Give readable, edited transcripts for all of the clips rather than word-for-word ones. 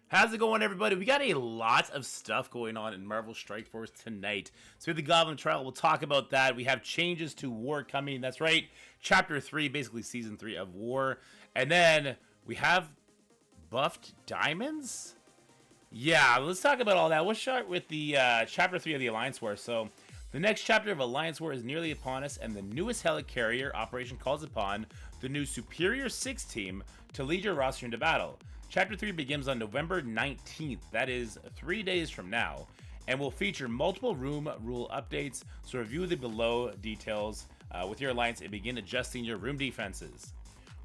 How's it going, everybody? We got a lot of stuff going on in Marvel Strike Force tonight. So we have the Goblin trial. We'll talk about that. We have changes to War coming. That's right. Chapter 3, basically Season 3 of War. And then we have buffed diamonds? Yeah, let's talk about all that. We'll start with the Chapter 3 of the Alliance War. So the next chapter of Alliance War is nearly upon us, and the newest helicarrier operation calls upon the new Superior 6 team to lead your roster into battle. Chapter 3 begins on November 19th, that is 3 days from now, and will feature multiple room rule updates, so review the below details with your alliance and begin adjusting your room defenses.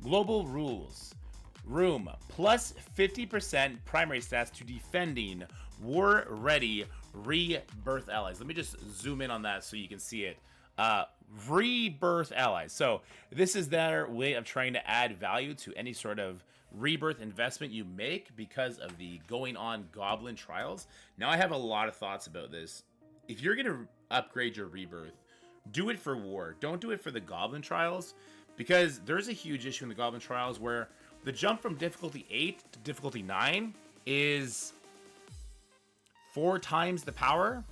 Global rules. Room, plus 50% primary stats to defending war-ready Rebirth Allies. Let me just zoom in on that so you can see it. Rebirth Allies. So this is their way of trying to add value to any sort of rebirth investment you make because of the going on Goblin trials. Now I have a lot of thoughts about this. If you're going to upgrade your rebirth, do it for war. Don't do it for the Goblin trials, because there's a huge issue in the Goblin trials where the jump from difficulty 8 to difficulty 9 is 4 times the power.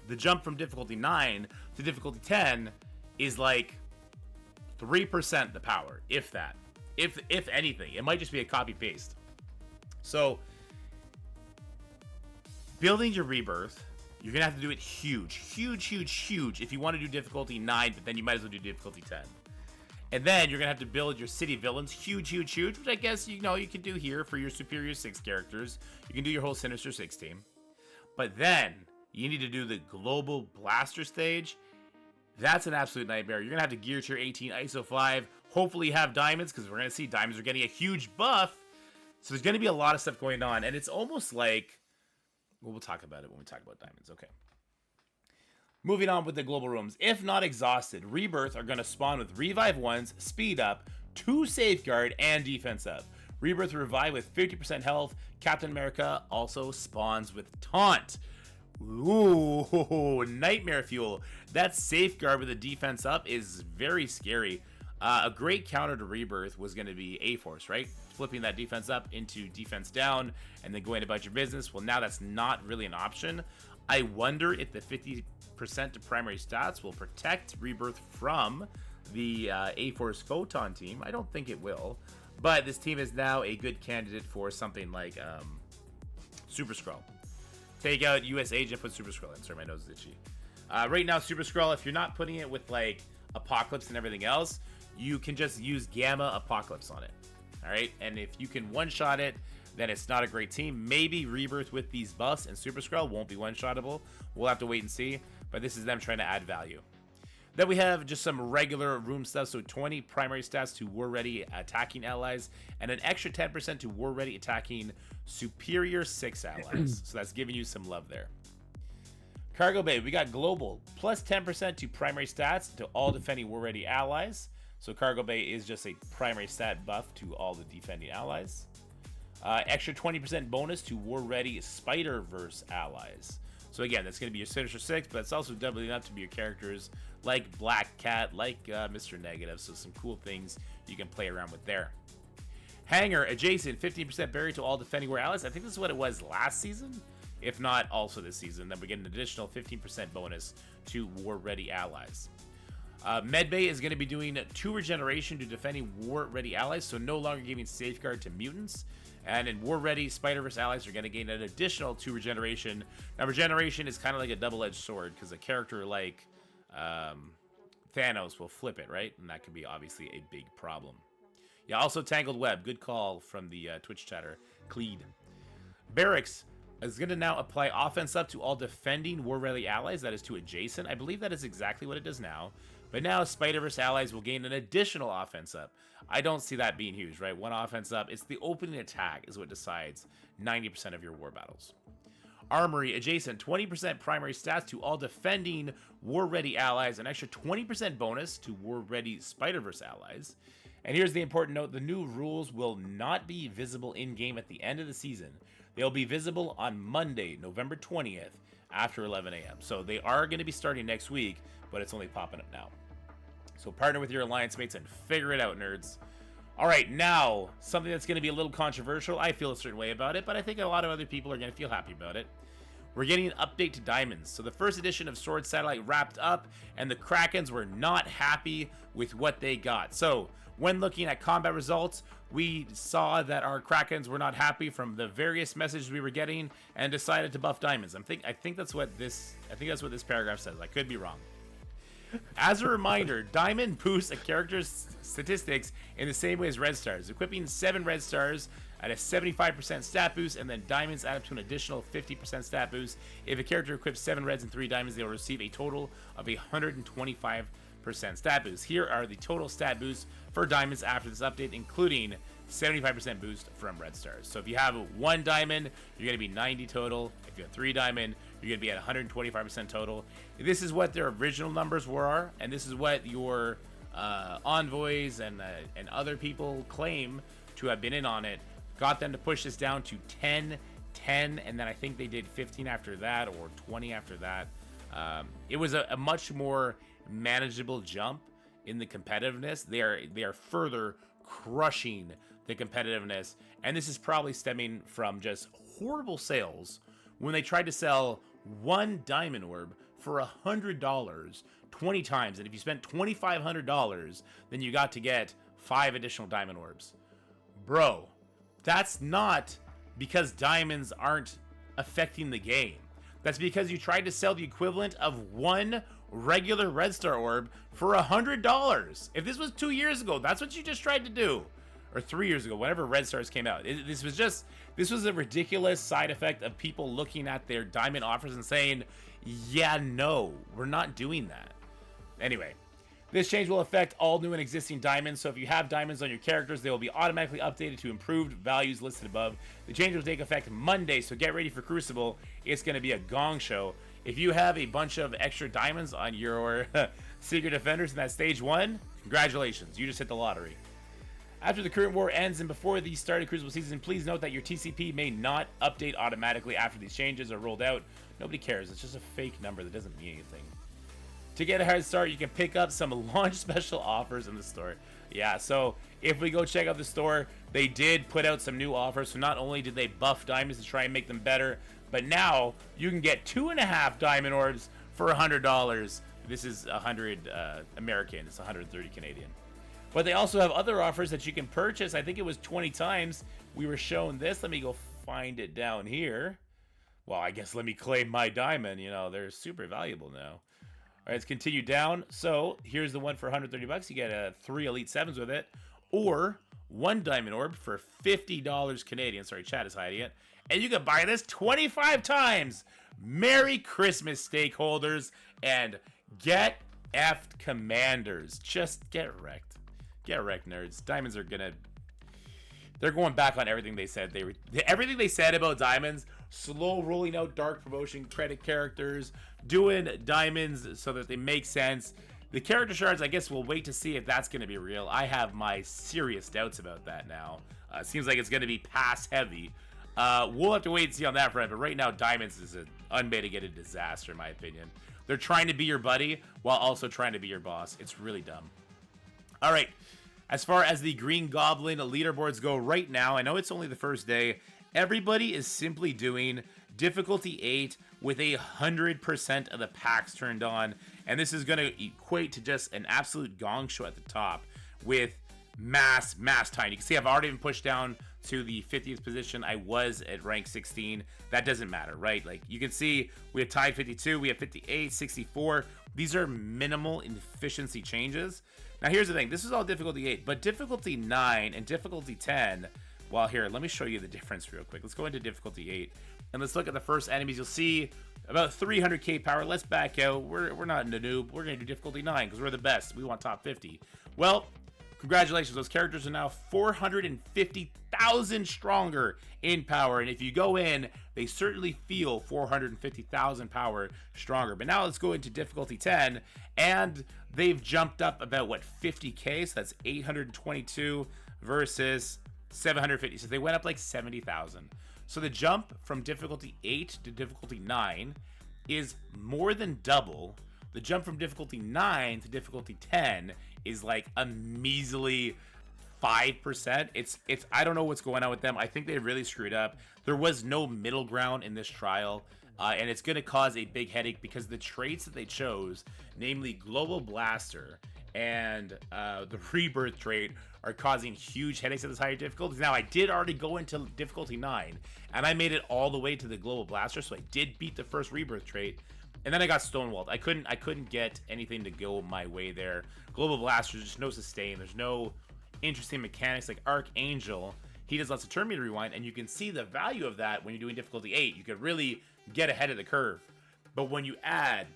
The jump from difficulty 9 to difficulty 10 is like 3% the power, if that. If anything. It might just be a copy paste. So building your rebirth, you're gonna have to do it huge if you want to do difficulty 9, but then you might as well do difficulty 10. And then you're gonna have to build your city villains huge, which I guess you can do here for your Superior 6 characters. You can do your whole Sinister 6 team. But then you need to do the global blaster stage. That's an absolute nightmare. You're gonna have to gear to your 18 ISO 5. Hopefully have diamonds, because we're gonna see diamonds are getting a huge buff. So there's gonna be a lot of stuff going on, and it's almost like, well, we'll talk about it when we talk about diamonds. Okay. Moving on with the global rooms. If not exhausted, Rebirth are gonna spawn with Revive 1s, Speed Up, 2 Safeguard, and Defense Up. Rebirth Revive with 50% health. Captain America also spawns with Taunt. Ooh, nightmare fuel. That Safeguard with a defense up is very scary. A great counter to Rebirth was going to be A-Force, right? Flipping that defense up into defense down and then going about your business. Well, now that's not really an option. I wonder if the 50% to primary stats will protect Rebirth from the A-Force Photon team. I don't think it will. But this team is now a good candidate for something like Super Skrull. Take out US Agent, put Super Skrull in. Sorry, my nose is itchy. Right now, Super Skrull, if you're not putting it with like Apocalypse and everything else, you can just use Gamma Apocalypse on it. Alright? And if you can one-shot it, then it's not a great team. Maybe Rebirth with these buffs and Super Skrull won't be one-shottable. We'll have to wait and see. But this is them trying to add value. Then we have just some regular room stuff. So 20 primary stats to war-ready attacking allies, and an extra 10% to war-ready attacking Superior 6 allies. So that's giving you some love there. Cargo Bay, we got global, plus 10% to primary stats to all defending war-ready allies. So Cargo Bay is just a primary stat buff to all the defending allies. Extra 20% bonus to war-ready Spider-Verse allies. So again, that's going to be your Sinister 6, but it's also doubling up to be your characters like Black Cat, like Mr. Negative. So some cool things you can play around with there. Hangar, adjacent, 15% berry to all defending war allies. I think this is what it was last season, if not also this season. Then we get an additional 15% bonus to war-ready allies. Medbay is going to be doing 2 regeneration to defending war-ready allies, so no longer giving Safeguard to mutants. And in war-ready, Spider-Verse allies are going to gain an additional 2 regeneration. Now, regeneration is kind of like a double-edged sword, because a character like Thanos will flip it, right? And that could be obviously a big problem. Yeah, also Tangled Web. Good call from the Twitch chatter. Cleed. Barracks is going to now apply offense up to all defending war-ready allies. That is to adjacent. I believe that is exactly what it does now. But now Spider-Verse allies will gain an additional offense up. I don't see that being huge, right? 1 offense up. It's the opening attack is what decides 90% of your war battles. Armory, adjacent, 20% primary stats to all defending war-ready allies. An extra 20% bonus to war-ready Spider-Verse allies. And here's the important note. The new rules will not be visible in-game at the end of the season. They'll be visible on Monday, November 20th, after 11 a.m. So they are going to be starting next week, but it's only popping up now. So partner with your alliance mates and figure it out, nerds. All right, now, something that's going to be a little controversial. I feel a certain way about it, but I think a lot of other people are going to feel happy about it. We're getting an update to Diamonds. So the first edition of Sword Satellite wrapped up, and the Krakens were not happy with what they got. So when looking at combat results, we saw that our Krakens were not happy from the various messages we were getting, and decided to buff Diamonds. I think that's what this paragraph says. I could be wrong. As a reminder, Diamond boosts a character's statistics in the same way as Red Stars, equipping 7 Red Stars at a 75% stat boost, and then Diamonds add up to an additional 50% stat boost. If a character equips 7 Reds and 3 Diamonds, they will receive a total of 125% stat boost. Here are the total stat boosts for Diamonds after this update, including 75% boost from Red Stars. So if you have 1 Diamond, you're going to be 90 total. If you have 3 Diamond, you're going to be at 125% total. This is what their original numbers were, and this is what your envoys and other people claim to have been in on it. Got them to push this down to 10, 10, and then I think they did 15 after that, or 20 after that. It was a much more manageable jump in the competitiveness. They are further crushing the competitiveness, and this is probably stemming from just horrible sales when they tried to sell 1 Diamond Orb for $100 20 times, and if you spent $2,500, then you got to get 5 additional Diamond Orbs. Bro, that's not because diamonds aren't affecting the game. That's because you tried to sell the equivalent of 1 regular Red Star Orb for $100. If this was 2 years ago, that's what you just tried to do. Or 3 years ago, whenever Red Stars came out. This was a ridiculous side effect of people looking at their diamond offers and saying, yeah, no, we're not doing that. Anyway, this change will affect all new and existing diamonds, so if you have diamonds on your characters, they will be automatically updated to improved values listed above. The change will take effect Monday, so get ready for Crucible. It's going to be a gong show. If you have a bunch of extra diamonds on your Secret Defenders in that Stage 1, congratulations, you just hit the lottery. After the current war ends and before the start of Crucible season, please note that your TCP may not update automatically after these changes are rolled out. Nobody cares, it's just a fake number that doesn't mean anything. To get a head start, you can pick up some launch special offers in the store. Yeah, so if we go check out the store, they did put out some new offers. So not only did they buff diamonds to try and make them better, but now you can get 2.5 diamond orbs for $100. This is 100 American, it's 130 Canadian. But they also have other offers that you can purchase. I think it was 20 times we were shown this. Let me go find it down here. Well, I guess let me claim my diamond. You know, they're super valuable now. All right, let's continue down. So here's the one for $130. You get 3 Elite 7s with it. Or 1 Diamond Orb for $50 Canadian. Sorry, chat is hiding it. And you can buy this 25 times. Merry Christmas, stakeholders. And get effed commanders. Just get wrecked. Get wrecked, nerds. Diamonds are gonna... They're going back on everything they said. Everything they said about diamonds, slow rolling out dark promotion credit characters, doing diamonds so that they make sense. The character shards, I guess we'll wait to see if that's going to be real. I have my serious doubts about that now. Seems like it's going to be pass heavy. We'll have to wait and see on that front, but right now diamonds is an unmitigated disaster in my opinion. They're trying to be your buddy while also trying to be your boss. It's really dumb. All right. As far as the Green Goblin leaderboards go right now, I know it's only the first day. Everybody is simply doing difficulty 8 with 100% of the packs turned on. And this is going to equate to just an absolute gong show at the top with mass time. You can see I've already been pushed down to the 50th position. I was at rank 16. That doesn't matter, right? Like you can see we have tied 52, we have 58, 64. These are minimal efficiency changes. Now here's the thing, this is all difficulty 8, but difficulty 9 and difficulty 10, well here, let me show you the difference real quick. Let's go into difficulty 8, and let's look at the first enemies. You'll see about 300k power. Let's back out, we're not in the noob, we're gonna do difficulty 9, because we're the best, we want top 50. Well, congratulations, those characters are now 450,000 stronger in power, and if you go in, they certainly feel 450,000 power stronger. But now let's go into difficulty 10, and they've jumped up about, what, 50k? So that's 822 versus 750. So they went up like 70,000. So the jump from difficulty 8 to difficulty 9 is more than double. The jump from difficulty 9 to difficulty 10 is like a measly 5%. It's I don't know what's going on with them. I think they really screwed up. There was no middle ground in this trial. And it's going to cause a big headache because the traits that they chose, namely Global Blaster and the Rebirth trait, are causing huge headaches at this higher difficulty. Now, I did already go into difficulty 9, and I made it all the way to the Global Blaster, so I did beat the first Rebirth trait, and then I got stonewalled. I couldn't get anything to go my way there. Global Blaster, there's just no sustain. There's no interesting mechanics like Archangel. He does lots of turn meter rewind, and you can see the value of that when you're doing difficulty 8. You could really get ahead of the curve. But when you add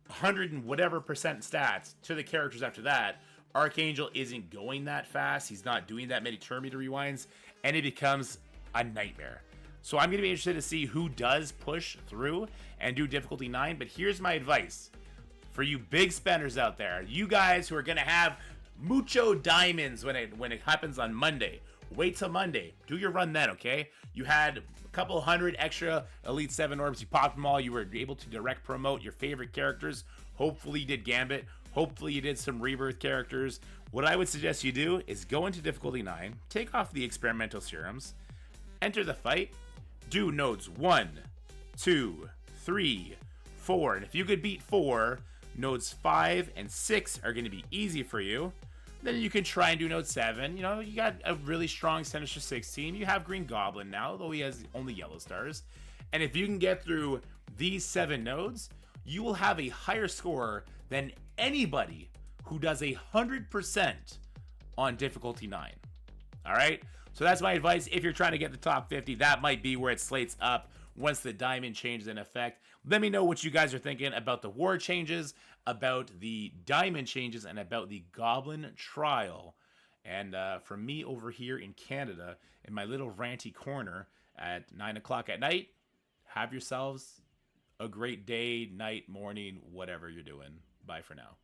100 and whatever percent stats to the characters after that, Archangel isn't going that fast. He's not doing that many turn meter rewinds, and it becomes a nightmare. So I'm going to be interested to see who does push through and do difficulty 9. But here's my advice for you big spenders out there, you guys who are going to have mucho diamonds when it happens on Monday. Wait till Monday. Do your run then, okay? You had a couple hundred extra Elite 7 orbs. You popped them all. You were able to direct promote your favorite characters. Hopefully you did Gambit. Hopefully you did some Rebirth characters. What I would suggest you do is go into difficulty 9, take off the experimental serums, enter the fight, do nodes 1, 2, 3, 4. And if you could beat 4, nodes 5 and 6 are going to be easy for you. Then you can try and do node 7. You know, you got a really strong Sinister 6 team. You have Green Goblin now, though he has only yellow stars. And if you can get through these 7 nodes, you will have a higher score than anybody who does 100% on difficulty 9. All right? So that's my advice. If you're trying to get the top 50, that might be where it slates up once the diamond change is in effect. Let me know what you guys are thinking about the war changes, about the diamond changes, and about the Goblin trial. And from me over here in Canada, in my little ranty corner at 9 o'clock at night, have yourselves a great day, night, morning, whatever you're doing. Bye for now.